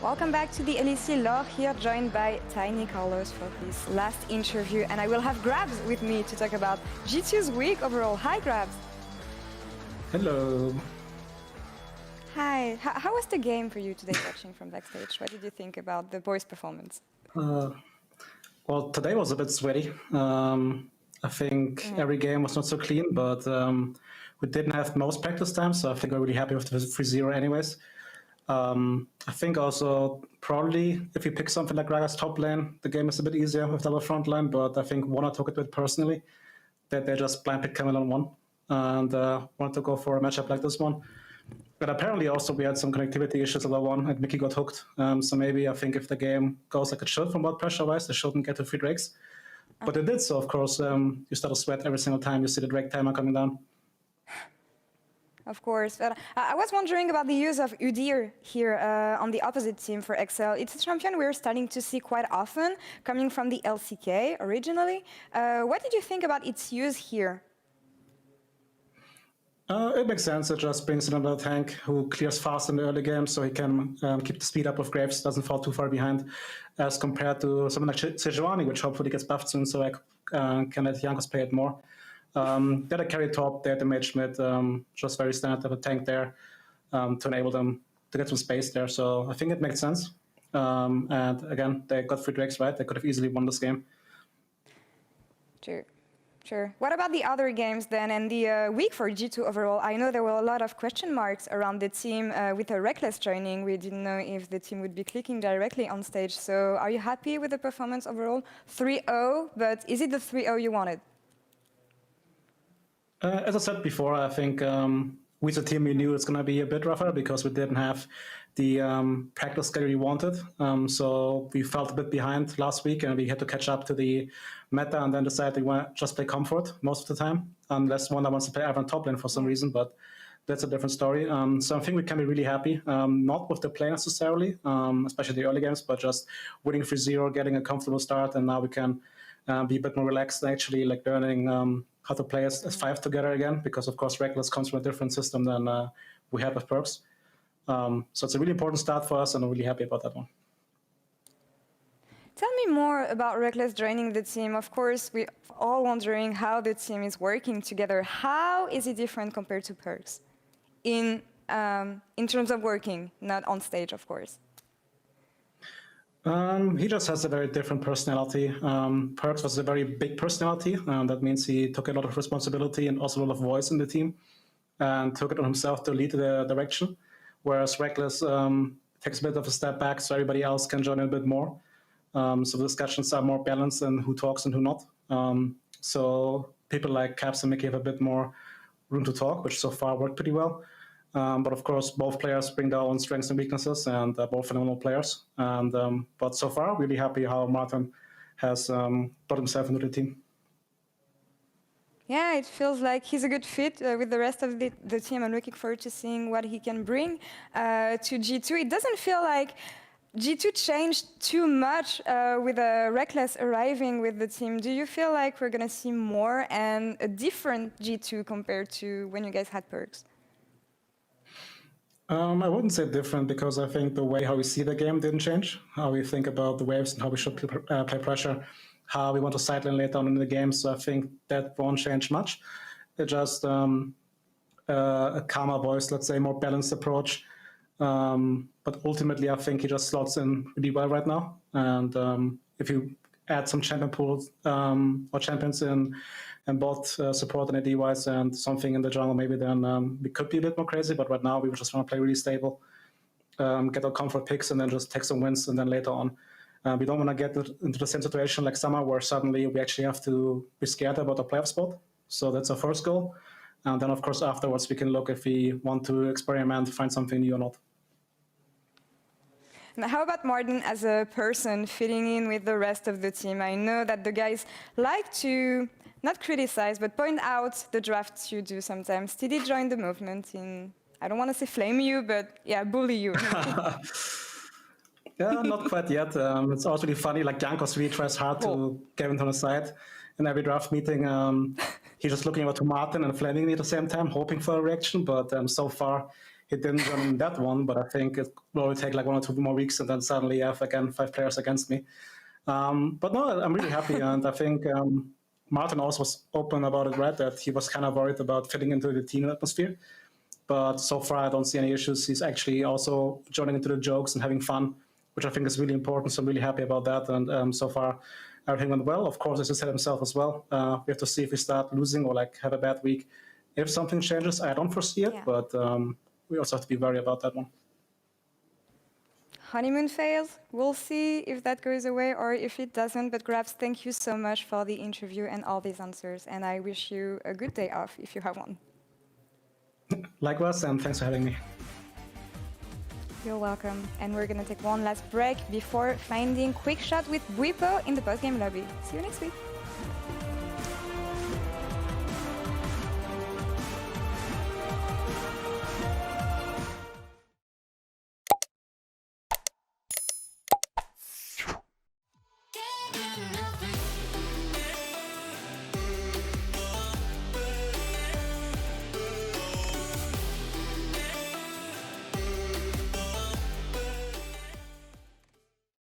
Welcome back to the Elysee Law, here joined by Tiny Carlos for this last interview, and I will have Grabbz with me to talk about G2's week overall. Hi Grabbz. Hello. Hi. How was the game for you today watching from backstage? What did you think about the boys' performance? Well, today was a bit sweaty. I think every game was not so clean, but we didn't have most practice time, so I think we're really happy with the 3-0 anyways. I think also probably if you pick something like Raga's top lane, the game is a bit easier with double front line, but I think Warner took it a bit personally, that they just blind picked Camille on one and wanted to go for a matchup like this one. But apparently also we had some connectivity issues over one and Mickey got hooked. So maybe I think if the game goes like it should from what pressure-wise, they shouldn't get to 3 drakes. But it did, so of course you start to sweat every single time you see the drake timer coming down. Of course. But I was wondering about the use of Udyr here on the opposite team for Excel. It's a champion we're starting to see quite often, coming from the LCK originally. What did you think about its use here? It makes sense. It just brings in another tank who clears fast in the early game, so he can keep the speed up of Graves, doesn't fall too far behind, as compared to someone like Sejuani, which hopefully gets buffed soon, so I can let Jankos play it more. They had a carry top, they had the mage mid, just very standard to have a tank there to enable them to get some space there. So I think it makes sense. And again, they got 3 drakes, right? They could have easily won this game. Sure. What about the other games then and the week for G2 overall? I know there were a lot of question marks around the team with a Rekkles joining. We didn't know if the team would be clicking directly on stage. So are you happy with the performance overall? 3-0, but is it the 3-0 you wanted? As I said before, I think with the team we knew it's going to be a bit rougher because we didn't have the practice schedule we wanted. So we felt a bit behind last week and we had to catch up to the meta and then decide we want to just play comfort most of the time, unless one that wants to play Ivan top lane for some reason, but that's a different story. So I think we can be really happy, not with the play necessarily, especially the early games, but just winning 3-0, getting a comfortable start, and now we can be a bit more relaxed and actually like learning how to play as 5 together again, because of course Rekkles comes from a different system than we have with Perks. So it's a really important start for us and I'm really happy about that one. Tell me more about Rekkles joining the team. Of course, we're all wondering how the team is working together. How is it different compared to Perks in terms of working, not on stage, of course? He just has a very different personality. Perks was a very big personality. That means he took a lot of responsibility and also a lot of voice in the team and took it on himself to lead the direction. Whereas Rekkles takes a bit of a step back so everybody else can join in a bit more. So the discussions are more balanced in who talks and who not. So people like Caps and Mickey have a bit more room to talk, which so far worked pretty well. But of course, both players bring their own strengths and weaknesses, and they're both phenomenal players. But so far, really happy how Martin has brought himself into the team. Yeah, it feels like he's a good fit with the rest of the team. I'm looking forward to seeing what he can bring to G2. It doesn't feel like G2 changed too much with Rekkles arriving with the team. Do you feel like we're going to see more and a different G2 compared to when you guys had Perks? I wouldn't say different because I think the way how we see the game didn't change. How we think about the waves and how we should play pressure, how we want to sideline later on in the game. So I think that won't change much. It's just a calmer voice, let's say, more balanced approach. But ultimately, I think he just slots in really well right now. And if you add some champion pools or champions in both support and AD-wise and something in the jungle, maybe then we could be a bit more crazy. But right now, we just want to play really stable, get our comfort picks, and then just take some wins. And then later on, we don't want to get into the same situation like summer where suddenly we actually have to be scared about a playoff spot. So that's our first goal. And then, of course, afterwards, we can look if we want to experiment, find something new or not. Now, how about Martin as a person fitting in with the rest of the team? I know that the guys like to not criticize, but point out the drafts you do sometimes. Did he join the movement in, I don't want to say flame you, but yeah, bully you? Yeah, not quite yet. It's also really funny, like Jankos really tries hard to get him on the side. In every draft meeting, he's just looking over to Martin and flaming me at the same time, hoping for a reaction, but so far he didn't join in that one, but I think it will only take like 1 or 2 more weeks, and then suddenly I have again 5 players against me. But no, I'm really happy, and I think Martin also was open about it, right? That he was kind of worried about fitting into the team atmosphere. But so far, I don't see any issues. He's actually also joining into the jokes and having fun, which I think is really important. So I'm really happy about that. And so far, everything went well. Of course, as he said himself as well, we have to see if we start losing or like have a bad week. If something changes, I don't foresee it, but we also have to be wary about that one. Honeymoon phase, we'll see if that goes away or if it doesn't. But Grabbz, thank you so much for the interview and all these answers. And I wish you a good day off if you have one. Likewise, and thanks for having me. You're welcome. And we're going to take one last break before finding Quick Shot with Bwipo in the post-game lobby. See you next week.